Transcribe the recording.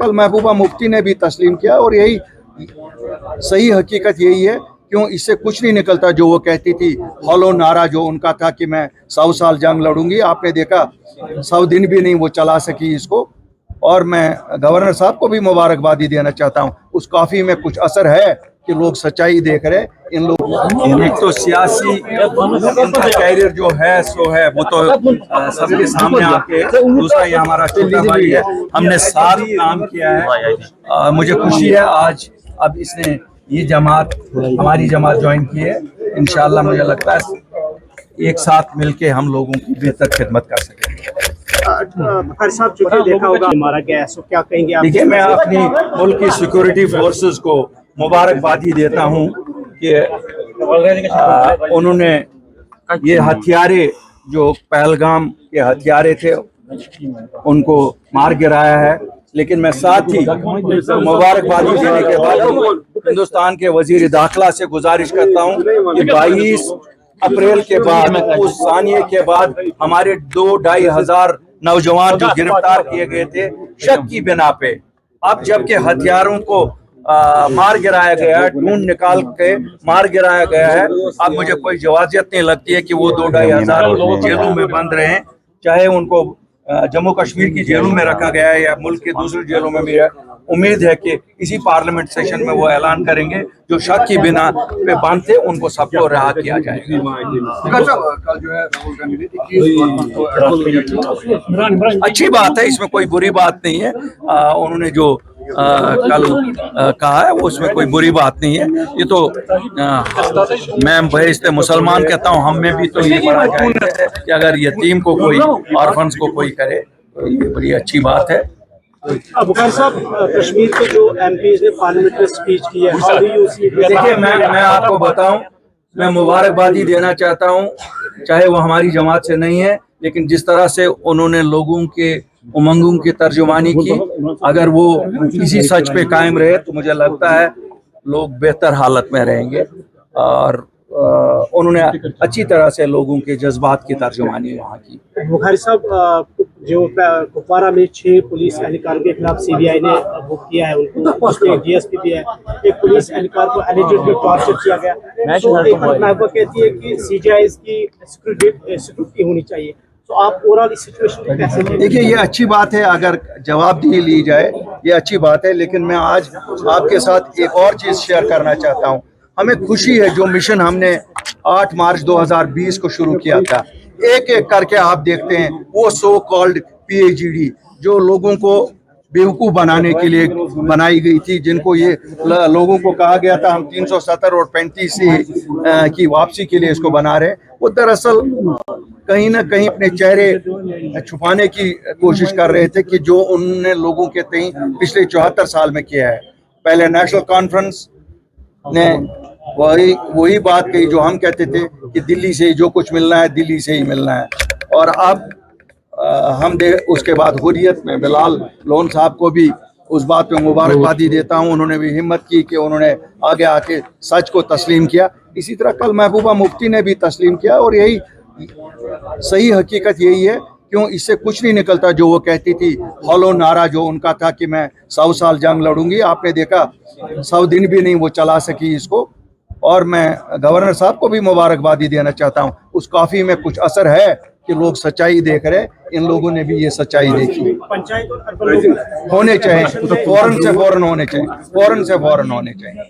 कल महबूबा मुफ्ती ने भी तस्लीम किया, और यही सही हकीकत यही है। क्यों, इससे कुछ नहीं निकलता। जो वो कहती थी हॉलो नारा जो उनका था कि मैं 100 साल जंग लड़ूंगी, आपने देखा 100 दिन भी नहीं वो चला सकी इसको। और मैं गवर्नर साहब को भी मुबारकबादी देना चाहता हूँ। उस कॉफी में कुछ असर है कि लोग सच्चाई देख रहे। इन लोग एक तो सियासी इनका कैरियर जो है सो है, वो तो सबके सामने आके। दूसरा ये हमारा छोटा भाई है, हमने साथ काम किया है। मुझे खुशी है आज अब इसने ये जमात, हमारी जमात ज्वाइन की है। इंशाल्लाह मुझे लगता है एक साथ मिलके हम लोगों की बेहतर खिदमत कर सकेंगे। बकर साहब, जो देखा होगा मारा गया है, सो क्या कहेंगे आप? देखिए, मैं अपनी मुल्क की सिक्योरिटी फोर्सेस को मुबारकबादी देता हूँ कि उन्होंने ये हथियारे जो पहलगाम के हथियारे थे उनको मार गिराया है। लेकिन मैं साथ ही मुबारकबादी देने के बाद हिंदुस्तान के वजीर दाखिला से गुजारिश करता हूँ कि 22 अप्रैल के बाद, उस सानिये के बाद हमारे 2-2.5 हजार नौजवान जो गिरफ्तार किए गए थे शक की बिना पे, अब जबकि हथियारों को मार गिराया गया है, ढूंढ निकाल के मार गिराया गया है, अब मुझे कोई जवाजियत नहीं लगती है कि वो 2-2.5 हजार जेलों में बंद रहे। चाहे उनको जम्मू कश्मीर की जेलों में रखा गया है या मुल्क के दूसरी जेलों में भी है। उम्मीद है कि इसी पार्लियामेंट सेशन में वो ऐलान करेंगे जो शक की बिना पे बंद थे उनको सबको रिहा किया जाएगा। कल जो है अच्छी बात है, इसमें कोई बुरी बात नहीं है। उन्होंने जो कल कहा है वो उसमें कोई बुरी बात नहीं है। ये तो मैं बहिश्ते मुसलमान कहता हूँ, हम में भी तो ये बड़ा जायज़ है कि अगर यतीम को कोई, ऑर्फन्स को कोई करे तो ये बड़ी अच्छी बात है। बकर साहब, कश्मीर के जो एमपीज़ ने पार्लियामेंट में स्पीच की है, देखिए मैं आपको बताऊं, मैं मुबारकबादी देना चाहता हूं, चाहे वो हमारी जमात से नहीं है, लेकिन जिस तरह से उन्होंने लोगों के उमंगों की तर्जुमानी की, अगर वो किसी सच पे कायम रहे तो मुझे लगता है लोग बेहतर हालत में रहेंगे। और उन्होंने अच्छी तरह से लोगों के जज्बात की तर्जुमानी वहाँ की। बुखारी साहब, जो कुपवारा में 6 पुलिस एहलकार के खिलाफ सीबीआई ने बुक किया है, उनको उसमें डीएसपी भी है। एक पुलिस एहलकार को एलिजिबली टॉर्चर किया गया। तो एक महबूबा कहती है कि सीजीआई की सिक्योरिटी होनी चाहिए। तो आप ओवरऑल इस सिचुएशन को कैसे देखिए, ये अच्छी बात है अगर जवाबदेही ली जाए, ये अच्छी बात है। लेकिन मैं आज आपके साथ एक और चीज़ शेयर करना चाहता हूँ। हमें खुशी है जो मिशन हमने 8 मार्च 2020 को शुरू किया था, एक एक करके आप देखते हैं वो सो कॉल्ड PhD जो लोगों को बेवकूफ़ बनाने के लिए बनाई गई थी, जिनको ये लोगों को कहा गया था हम 370 और 35 की वापसी के लिए इसको बना रहे, वो दरअसल कहीं ना कहीं अपने चेहरे छुपाने की कोशिश कर रहे थे कि जो उन्होंने लोगों के तई पिछले 74 साल में किया है। पहले नेशनल कॉन्फ्रेंस ने वही बात कही जो हम कहते थे कि दिल्ली से ही जो कुछ मिलना है दिल्ली से ही मिलना है। और अब हम उसके बाद हुर्रियत में बिलाल लोन साहब को भी उस बात पे मुबारकबादी देता हूँ। उन्होंने भी हिम्मत की कि उन्होंने आगे आके सच को तस्लीम किया। इसी तरह कल महबूबा मुफ्ती ने भी तस्लीम किया, और यही सही हकीकत यही है। क्यों, इससे कुछ नहीं निकलता। जो वो कहती थी हॉलो नारा जो उनका था कि मैं 100 साल जंग लड़ूंगी, आपने देखा 100 दिन भी नहीं वो चला सकी इसको। और मैं गवर्नर साहब को भी मुबारकबादी देना चाहता हूँ। उस कॉफी में कुछ असर है कि लोग सच्चाई देख रहे। इन लोगों ने भी ये सच्चाई देखी। पंचायत और अर्बन होने चाहिए तो फौरन से फौरन होने चाहिए, फौरन से फौरन होने चाहिए।